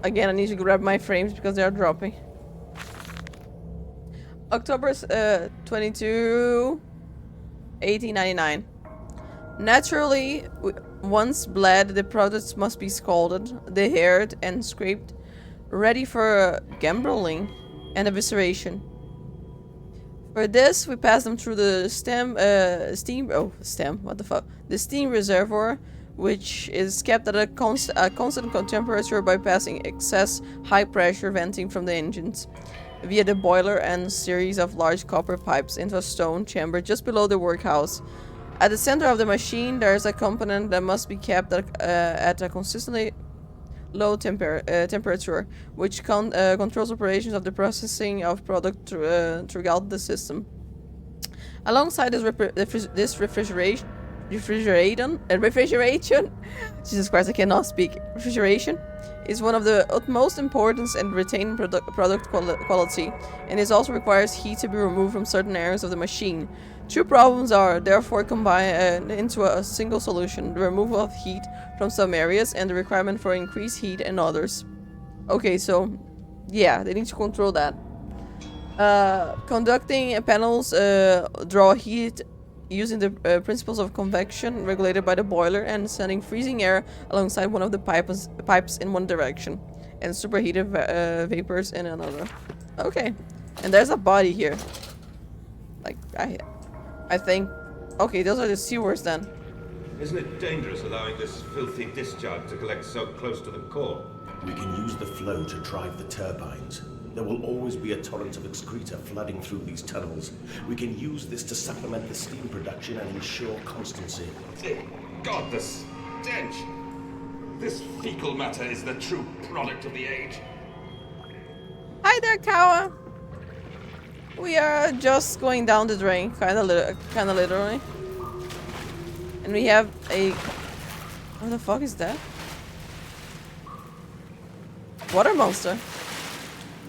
Again, I need to grab my frames because they are dropping. October 22, 1899. Naturally, once bled, the products must be scalded, dehaired, and scraped, ready for gambling and evisceration. For this, we pass them through the the steam reservoir, which is kept at a constant temperature by passing excess high pressure venting from the engines via the boiler and series of large copper pipes into a stone chamber just below the workhouse. At the center of the machine, there is a component that must be kept at a consistently low temperature, which controls operations of the processing of product throughout the system. Alongside this refrigeration, Jesus Christ, I cannot speak. Refrigeration is one of the utmost importance and retain product quality, and it also requires heat to be removed from certain areas of the machine. Two problems are therefore combined into a single solution: the removal of heat from some areas and the requirement for increased heat in others. Okay, so yeah, they need to control that. Conducting panels draw heat using the principles of convection regulated by the boiler and sending freezing air alongside one of the pipes in one direction and superheated vapors in another. Okay, and there's a body here. Like, I think... Okay, those are the sewers then. Isn't it dangerous allowing this filthy discharge to collect so close to the core? We can use the flow to drive the turbines. There will always be a torrent of excreta flooding through these tunnels. We can use this to supplement the steam production and ensure constancy. God, the stench! This fecal matter is the true product of the age. Hi there, Kawa! We are just going down the drain, kinda literally. And we have a... What the fuck is that? Water monster.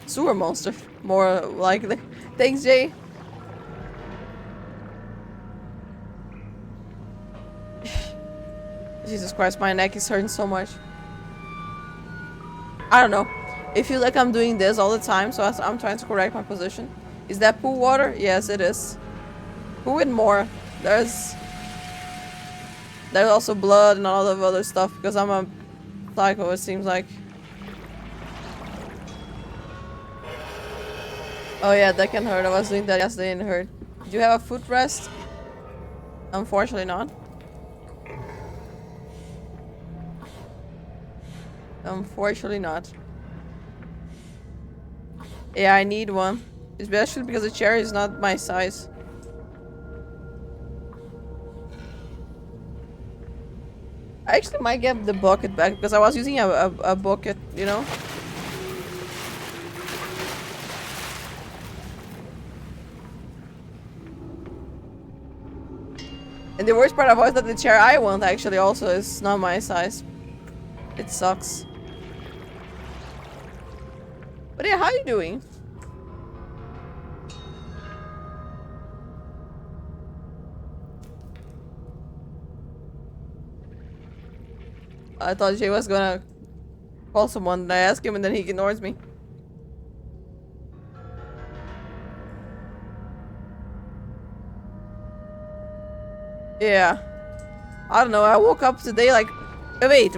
Sewer monster, more likely. Thanks, Jay. Jesus Christ, my neck is hurting so much. I don't know. I feel like I'm doing this all the time, so I'm trying to correct my position. Is that pool water? Yes, it is. Pool and more. There's also blood and all of other stuff because I'm a psycho, it seems like. Oh yeah, that can hurt. I was doing that yesterday and it hurt. Do you have a footrest? Unfortunately not. Unfortunately not. Yeah, I need one. Especially because the chair is not my size. I actually might get the bucket back because I was using a bucket, you know? And the worst part about it is that the chair I want actually also is not my size. It sucks. But yeah, how are you doing? I thought Jay was gonna call someone and I asked him and then he ignores me. Yeah. I don't know, I woke up today like... Wait.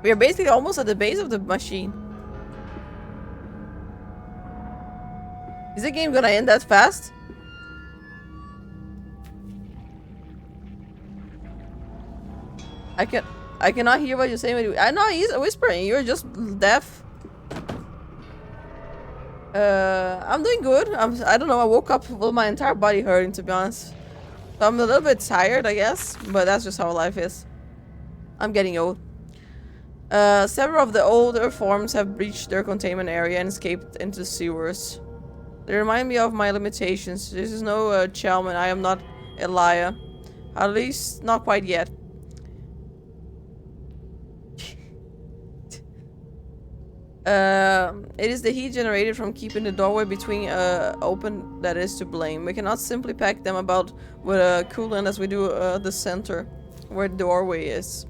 We are basically almost at the base of the machine. Is the game gonna end that fast? I cannot hear what you're saying. I know he's whispering. You're just deaf. I'm doing good. I don't know. I woke up with my entire body hurting, to be honest. So I'm a little bit tired, I guess, but that's just how life is. I'm getting old. Several of the older forms have breached their containment area and escaped into sewers. They remind me of my limitations. This is no Chalman. I am not Elia. At least not quite yet. It is the heat generated from keeping the doorway between open that is to blame. We cannot simply pack them about with a coolant as we do the center where the doorway is.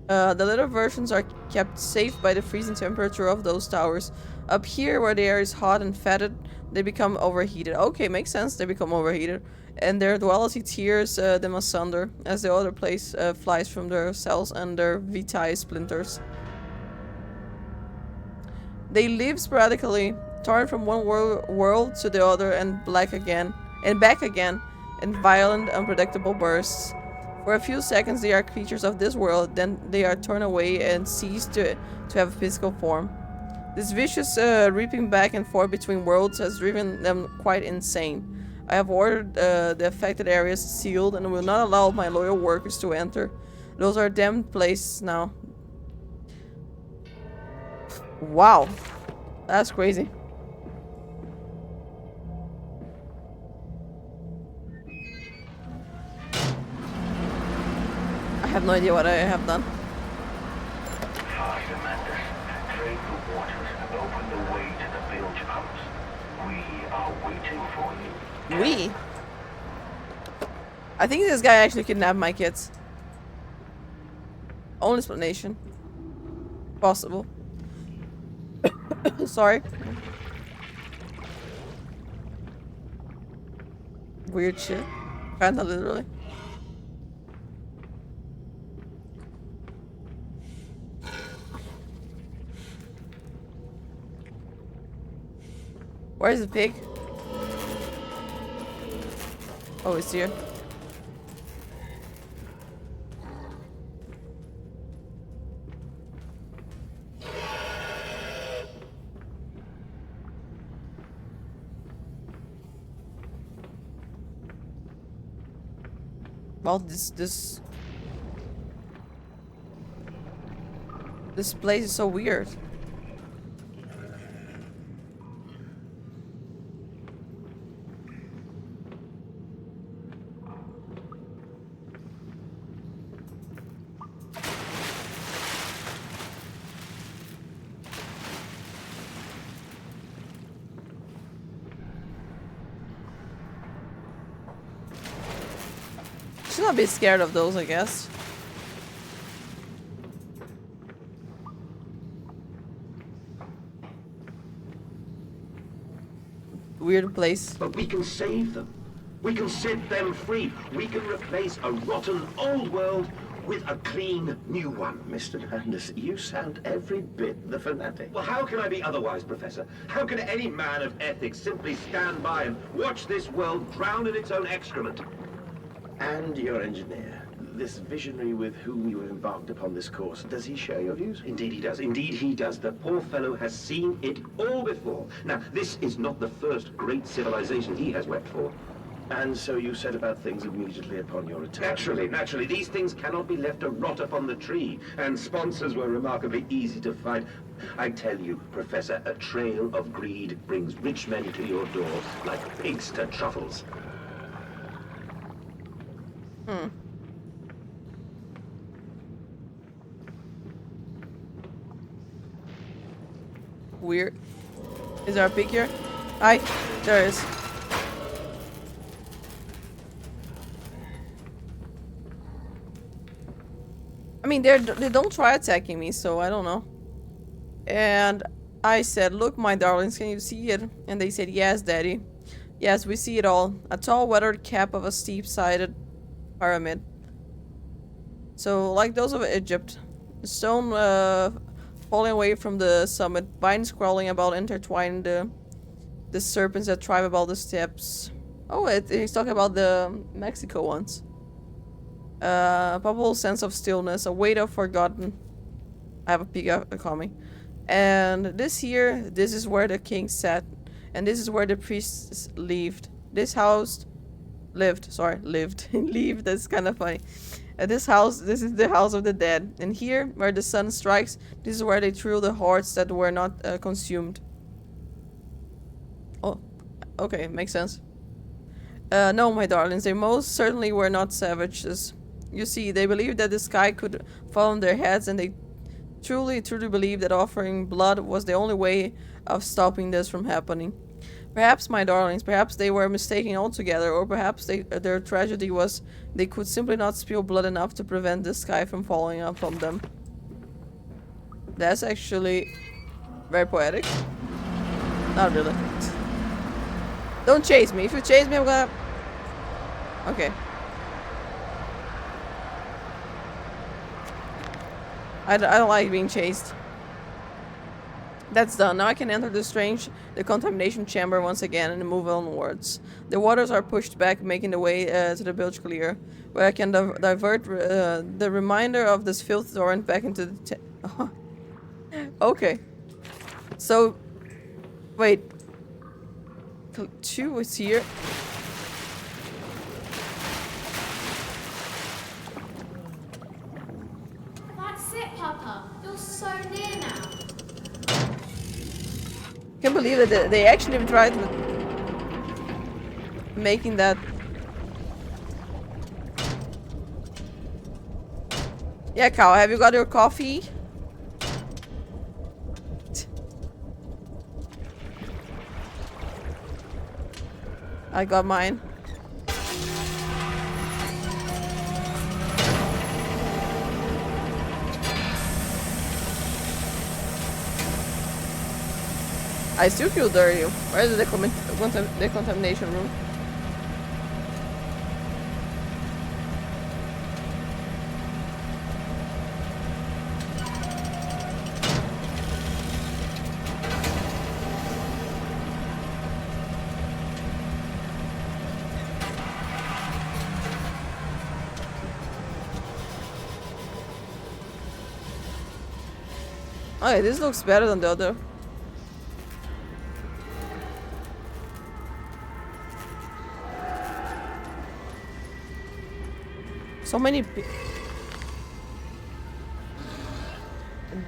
The little versions are kept safe by the freezing temperature of those towers. Up here, where the air is hot and fetid, they become overheated. Okay, makes sense, they become overheated. And their duality tears them asunder, as the other place flies from their cells and their vitae splinters. They live sporadically, torn from one world to the other and back again, in violent, unpredictable bursts. For a few seconds they are creatures of this world, then they are torn away and cease to have physical form. This vicious reaping back and forth between worlds has driven them quite insane. I have ordered the affected areas sealed and will not allow my loyal workers to enter. Those are damned places now. Wow. That's crazy. I have no idea what I have done. Faster, Mandus. Trade the waters and open the way to the bilge pumps. We are waiting for you. We? I think this guy actually kidnapped my kids. Only explanation. Possible. Sorry. Weird shit. Kinda literally. Where's the pig? Oh, it's here. Well, this place is so weird. Should not be scared of those, I guess. Weird place. But we can save them. We can set them free. We can replace a rotten old world with a clean new one. Mr. Landis, you sound every bit the fanatic. Well, how can I be otherwise, Professor? How can any man of ethics simply stand by and watch this world drown in its own excrement? And your engineer, this visionary with whom you have embarked upon this course, does he share your views? Indeed he does. Indeed he does. The poor fellow has seen it all before. Now, this is not the first great civilization he has wept for. And so you set about things immediately upon your return? Naturally. These things cannot be left to rot upon the tree. And sponsors were remarkably easy to find. I tell you, Professor, a trail of greed brings rich men to your door like pigs to truffles. Weird. Is there a pig here? Hi, there is. I mean, they don't try attacking me, so I don't know. And I said, "Look, my darlings, can you see it?" And they said, "Yes, Daddy. Yes, we see it all. A tall, weathered cap of a steep-sided pyramid. So, like those of Egypt. The stone falling away from the summit. Vines crawling about, intertwined the serpents that thrive about the steps." Oh, he's talking about the Mexico ones. A palpable sense of stillness, a weight of forgotten. I have a pig coming. And this is where the king sat. And this is where the priests lived. Lived, that's kind of funny. This is the house of the dead. And here, where the sun strikes, this is where they threw the hearts that were not consumed. Oh, okay, makes sense. No, my darlings, they most certainly were not savages. You see, they believed that the sky could fall on their heads, and they truly believed that offering blood was the only way of stopping this from happening. Perhaps, my darlings, perhaps they were mistaken altogether, or perhaps their tragedy was they could simply not spill blood enough to prevent the sky from falling upon them. That's actually very poetic. Not really. Don't chase me. If you chase me, I'm gonna... Okay. I don't like being chased. That's done. Now I can enter the contamination chamber once again and move onwards. The waters are pushed back, making the way to the bilge clear, where I can divert the remainder of this filth torrent back into the... Okay. So... Wait. 2 is here. That's it, Papa. You're so near now. Can't believe that they actually tried making that. Yeah, cow, have you got your coffee? I got mine. I still feel dirty. Where is the decontamination room? Okay, this looks better than the other. So many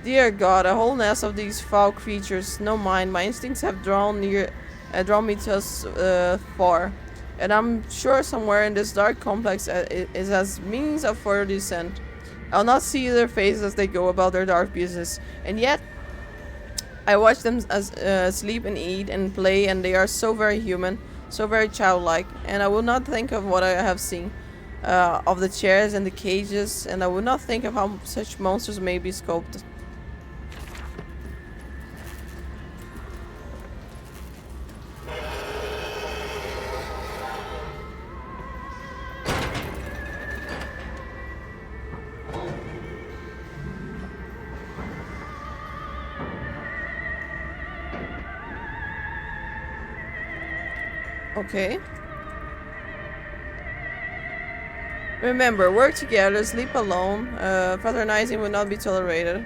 Dear God, a whole nest of these foul creatures. No mind, my instincts have drawn me to us far. And I'm sure somewhere in this dark complex is as means of further descent. I'll not see their faces as they go about their dark business. And yet, I watch them sleep and eat and play, and they are so very human, so very childlike. And I will not think of what I have seen. Of the chairs and the cages, and I would not think of how such monsters may be sculpted. Okay. Remember, work together, sleep alone. Fraternizing will not be tolerated.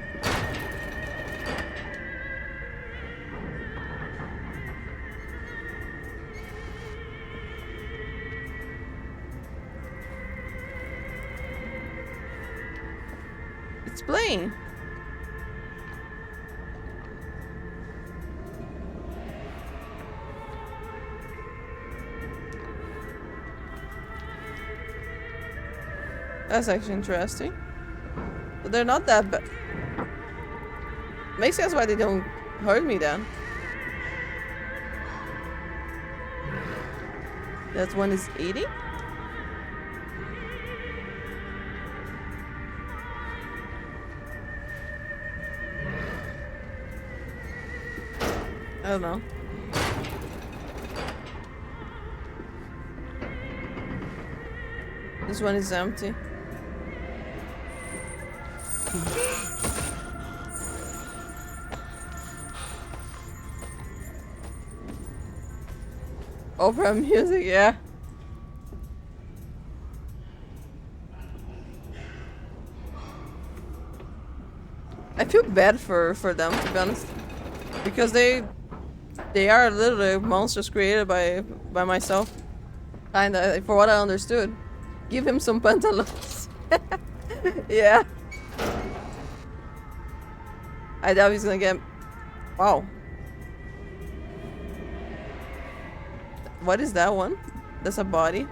It's playing. That's actually interesting. But they're not that bad. Makes sense why they don't hurt me then. That one is eating? I don't know. This one is empty. Opera music, yeah. I feel bad for them, to be honest, because they are literally monsters created by myself. Kinda, for what I understood. Give him some pantaloons. Yeah. I doubt he's gonna get... Wow. What is that one? That's a body.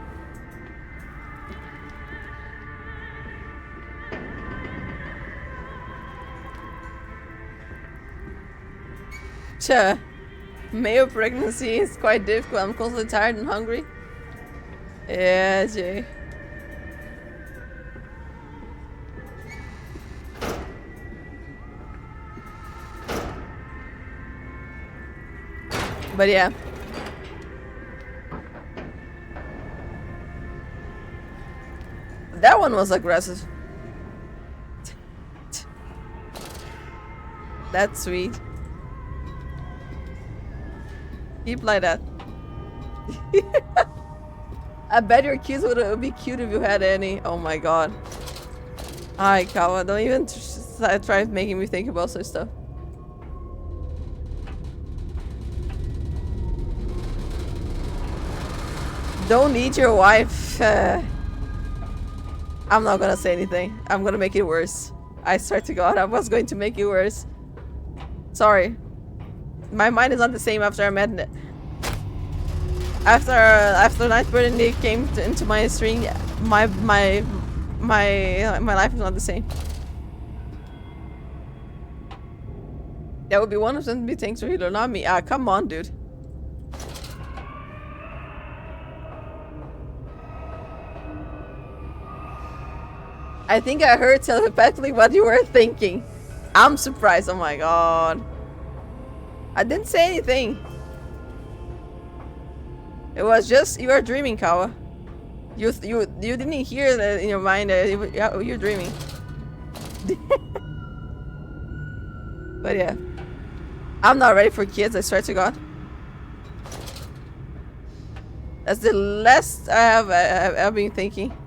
Tja. Male pregnancy is quite difficult. I'm constantly tired and hungry. Yeah, Jay. But yeah. That one was aggressive. That's sweet. Keep like that. I bet your kids would be cute if you had any. Oh my god. Hi, Kawa. Don't even try making me think about such stuff. Don't eat your wife. I'm not gonna say anything. I'm gonna make it worse. I swear to God, I was going to make it worse. Sorry. My mind is not the same after I met. After Nightbird and Nick came into my stream, my life is not the same. That would be one of them to be thanks to Hildur, not me. Ah, come on, dude. I think I heard telepathically what you were thinking. I'm surprised. Oh my god. I didn't say anything. It was just you were dreaming, Kawa. You didn't hear that in your mind. You're dreaming. But yeah, I'm not ready for kids. I swear to God. That's the last I've been thinking.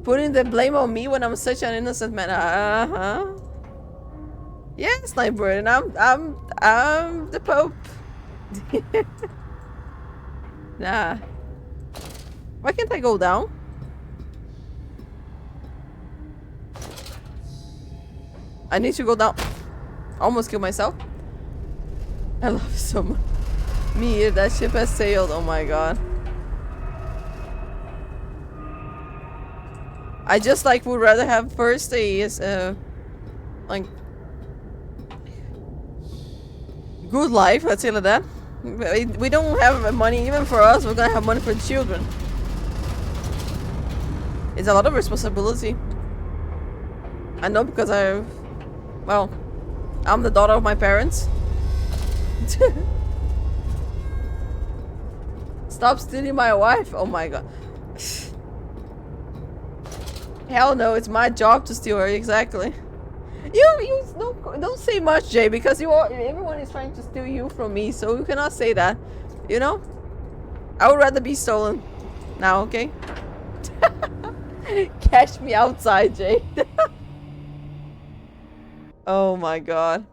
Putting the blame on me when I'm such an innocent man. Yes, Nightbird, and I'm the Pope. Nah. Why can't I go down? I need to go down. Almost killed myself. I love it so much. Me, if that ship has sailed. Oh my god. I just like would rather have first a like good life, let's say like that. We don't have money even for us, we're gonna have money for the children. It's a lot of responsibility. I know because I'm the daughter of my parents. Stop stealing my wife. Oh my god. Hell no, it's my job to steal her, exactly. You don't say much, Jay, because everyone is trying to steal you from me, so you cannot say that. You know? I would rather be stolen. Now, okay? Catch me outside, Jay. Oh my god.